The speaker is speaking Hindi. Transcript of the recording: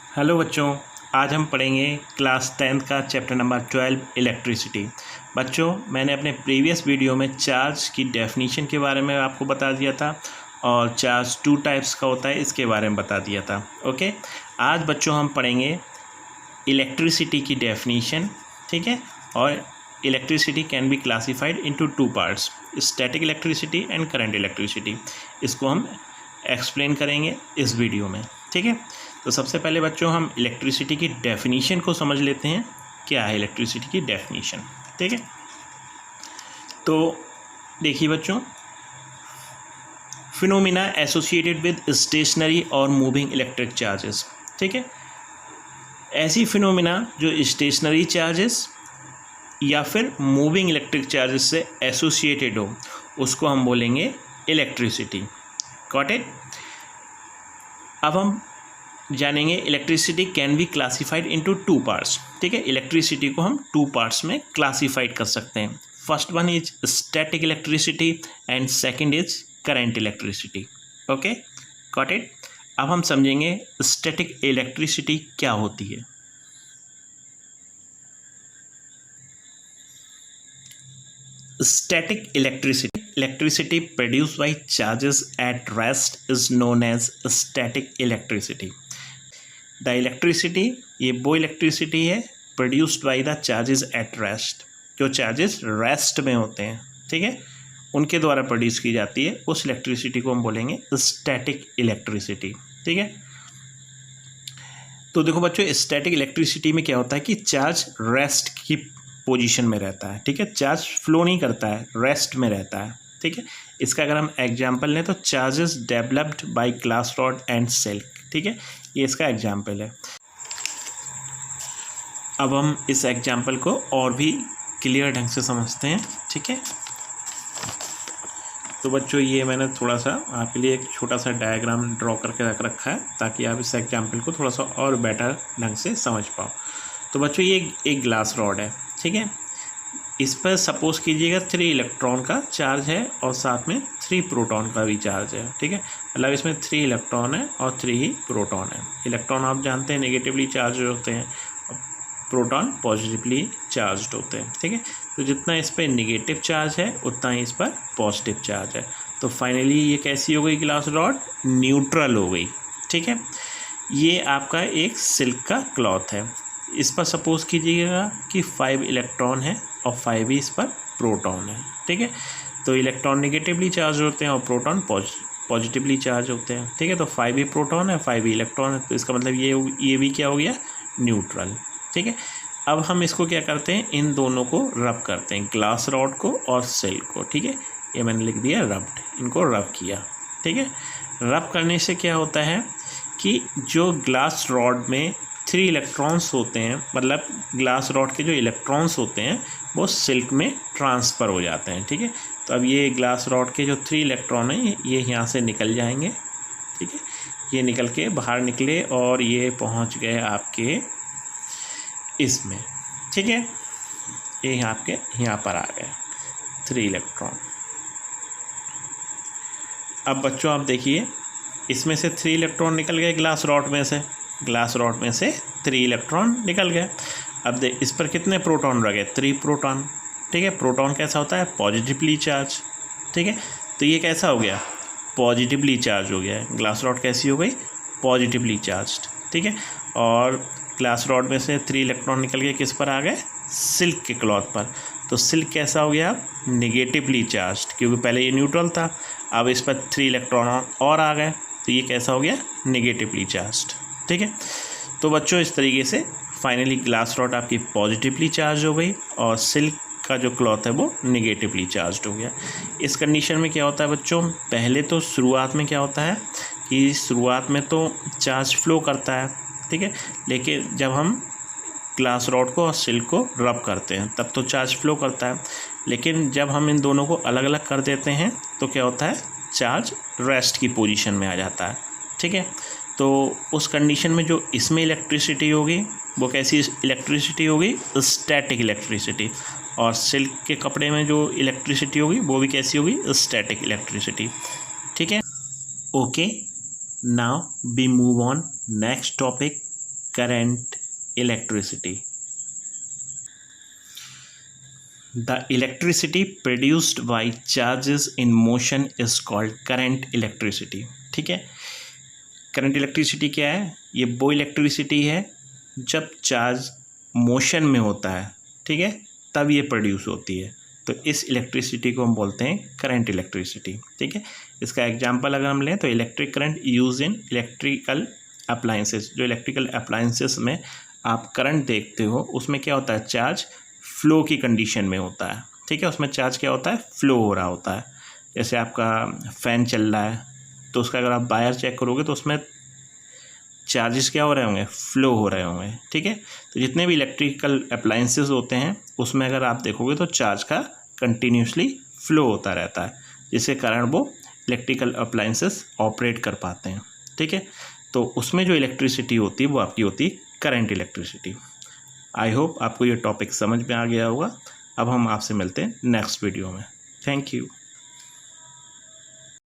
हेलो बच्चों, आज हम पढ़ेंगे क्लास 10th का चैप्टर नंबर 12 इलेक्ट्रिसिटी। बच्चों, मैंने अपने प्रीवियस वीडियो में चार्ज की डेफिनीशन के बारे में आपको बता दिया था और चार्ज 2 टाइप्स का होता है इसके बारे में बता दिया था। ओके, आज बच्चों हम पढ़ेंगे इलेक्ट्रिसिटी की डेफिनीशन, ठीक है। और electricity can be classified into 2 parts, static electricity and current electricity. इसको हम एक्सप्लेन करेंगे इस वीडियो में, ठीक है। तो सबसे पहले बच्चों हम इलेक्ट्रिसिटी की डेफिनीशन को समझ लेते हैं। क्या है इलेक्ट्रिसिटी की डेफिनीशन, ठीक है। तो देखिए बच्चों, फिनोमिना एसोसिएटेड विद स्टेशनरी और मूविंग इलेक्ट्रिक चार्जेस, ठीक है। ऐसी फिनोमिना जो स्टेशनरी चार्जेस या फिर मूविंग इलेक्ट्रिक चार्जेस से एसोसिएटेड हो उसको हम बोलेंगे इलेक्ट्रिसिटी। Got it. अब हम जानेंगे electricity can be classified into 2 parts, ठीक है। इलेक्ट्रिसिटी को हम 2 पार्ट्स में क्लासिफाइड कर सकते हैं। First one is static electricity and second is current electricity. Okay, got it. अब हम समझेंगे स्टैटिक इलेक्ट्रिसिटी क्या होती है। Static electricity produced by charges at rest is known as static electricity. The electricity, ये वो इलेक्ट्रिसिटी है produced by the charges at rest, जो चार्जेस रेस्ट में होते हैं, ठीक है, उनके द्वारा प्रोड्यूस की जाती है। उस इलेक्ट्रिसिटी को हम बोलेंगे स्टैटिक इलेक्ट्रिसिटी, ठीक है। तो देखो बच्चों, स्टैटिक इलेक्ट्रिसिटी में क्या होता है कि चार्ज रेस्ट की पोजीशन में रहता है, ठीक है। चार्ज फ्लो नहीं करता है, रेस्ट में रहता है, ठीक है। इसका अगर हम एग्जाम्पल लें तो charges developed by glass rod and silk, ठीक है, ये इसका एग्जाम्पल है। अब हम इस एग्जाम्पल को और भी क्लियर ढंग से समझते हैं, ठीक है। तो बच्चों, ये मैंने थोड़ा सा आपके लिए एक छोटा सा डायग्राम ड्रॉ करके रख रखा है ताकि आप इस एग्जाम्पल को थोड़ा सा और बेटर ढंग से समझ पाओ। तो बच्चों, ये एक ग्लास रॉड है, ठीक है। इस पर सपोज कीजिएगा 3 इलेक्ट्रॉन का चार्ज है और साथ में 3 प्रोटॉन का भी चार्ज है, ठीक है। मतलब इसमें 3 इलेक्ट्रॉन है और 3 ही प्रोटॉन है। इलेक्ट्रॉन आप जानते हैं नेगेटिवली चार्ज होते हैं, प्रोटॉन पॉजिटिवली चार्ज होते हैं, ठीक है। तो जितना इस पर नेगेटिव चार्ज है उतना ही इस पर पॉजिटिव चार्ज है। तो फाइनली ये कैसी हो गई ग्लास रॉड? न्यूट्रल हो गई, ठीक है। ये आपका एक सिल्क का क्लॉथ है। इस पर सपोज कीजिएगा कि 5 इलेक्ट्रॉन है और 5 ही इस पर प्रोटॉन है, ठीक है। तो इलेक्ट्रॉन नेगेटिवली चार्ज होते हैं और प्रोटॉन पॉजिटिवली चार्ज होते हैं, ठीक है। तो 5 ही प्रोटॉन है, 5 ही इलेक्ट्रॉन है, तो इसका मतलब ये भी क्या हो गया? न्यूट्रल, ठीक है। अब हम इसको क्या करते हैं, इन दोनों को रब करते हैं, ग्लास रॉड को और सिल्क को, ठीक है। ये मैंने लिख दिया रब्ड, इनको रब किया, ठीक है। रब करने से क्या होता है कि जो ग्लास रॉड में 3 इलेक्ट्रॉन्स होते हैं, मतलब ग्लास रॉड के जो इलेक्ट्रॉन्स होते हैं वो सिल्क में ट्रांसफ़र हो जाते हैं, ठीक है। तो अब ये ग्लास रॉड के जो 3 इलेक्ट्रॉन हैं ये यहाँ से निकल जाएंगे, ठीक है। ये निकल के बाहर निकले और ये पहुँच गए आपके इसमें, ठीक है। ये आपके यहाँ पर आ गए 3 इलेक्ट्रॉन। अब बच्चों आप देखिए, इसमें से 3 इलेक्ट्रॉन निकल गए ग्लास रॉड में से 3 इलेक्ट्रॉन निकल गए। अब इस पर कितने प्रोटॉन रह गए? 3 प्रोटॉन, ठीक है। प्रोटॉन कैसा होता है? पॉजिटिवली चार्ज, ठीक है। तो ये कैसा हो गया? पॉजिटिवली चार्ज हो गया है। ग्लास रॉड कैसी हो गई? पॉजिटिवली चार्ज्ड, ठीक है। और ग्लास रॉड में से 3 इलेक्ट्रॉन निकल गए, किस पर आ गए? सिल्क के क्लॉथ पर। तो सिल्क कैसा हो गया? नेगेटिवली चार्ज्ड, क्योंकि पहले ये न्यूट्रल था, अब इस पर 3 इलेक्ट्रॉन और आ गए, तो ये कैसा हो गया? नेगेटिवली चार्ज्ड, ठीक है। तो बच्चों, इस तरीके से फाइनली ग्लास रॉड आपकी पॉजिटिवली चार्ज हो गई और सिल्क का जो क्लॉथ है वो नेगेटिवली चार्ज हो गया। इस कंडीशन में क्या होता है बच्चों, पहले तो शुरुआत में क्या होता है कि शुरुआत में तो चार्ज फ्लो करता है, ठीक है। लेकिन जब हम ग्लास रॉड को और सिल्क को रब करते हैं तब तो चार्ज फ्लो करता है, लेकिन जब हम इन दोनों को अलग अलग कर देते हैं तो क्या होता है? चार्ज रेस्ट की पोजीशन में आ जाता है, ठीक है। तो उस कंडीशन में जो इसमें इलेक्ट्रिसिटी होगी वो कैसी इलेक्ट्रिसिटी होगी? Static electricity. और सिल्क के कपड़े में जो इलेक्ट्रिसिटी होगी वो भी कैसी होगी? स्टैटिक इलेक्ट्रिसिटी, ठीक है। Okay, now we move on next topic current electricity. The electricity produced by charges in motion is called current electricity। ठीक है, करंट इलेक्ट्रिसिटी क्या है? ये वो इलेक्ट्रिसिटी है जब चार्ज मोशन में होता है, ठीक है, तब ये प्रोड्यूस होती है। तो इस इलेक्ट्रिसिटी को हम बोलते हैं करंट इलेक्ट्रिसिटी। ठीक है, इसका एग्जांपल अगर हम लें तो electric current use in electrical appliances. जो इलेक्ट्रिकल अप्लायंसेस में आप करंट देखते हो उसमें क्या होता है? चार्ज फ्लो की कंडीशन में होता है। ठीक है, उसमें चार्ज क्या होता है? फ्लो हो रहा होता है। जैसे आपका फ़ैन चल रहा है तो उसका अगर आप वायर चेक करोगे तो उसमें चार्जेस क्या हो रहे होंगे? फ्लो हो रहे होंगे। ठीक है, तो जितने भी इलेक्ट्रिकल अप्लायंसेस होते हैं उसमें अगर आप देखोगे तो चार्ज का कंटिन्यूसली फ्लो होता रहता है, जिसके कारण वो इलेक्ट्रिकल अप्लायंसेस ऑपरेट कर पाते हैं। ठीक है, तो उसमें जो इलेक्ट्रिसिटी होती है वो आपकी होती है करंट इलेक्ट्रिसिटी। आई होप आपको ये टॉपिक समझ में आ गया होगा। अब हम आपसे मिलते हैं नेक्स्ट वीडियो में। Thank you.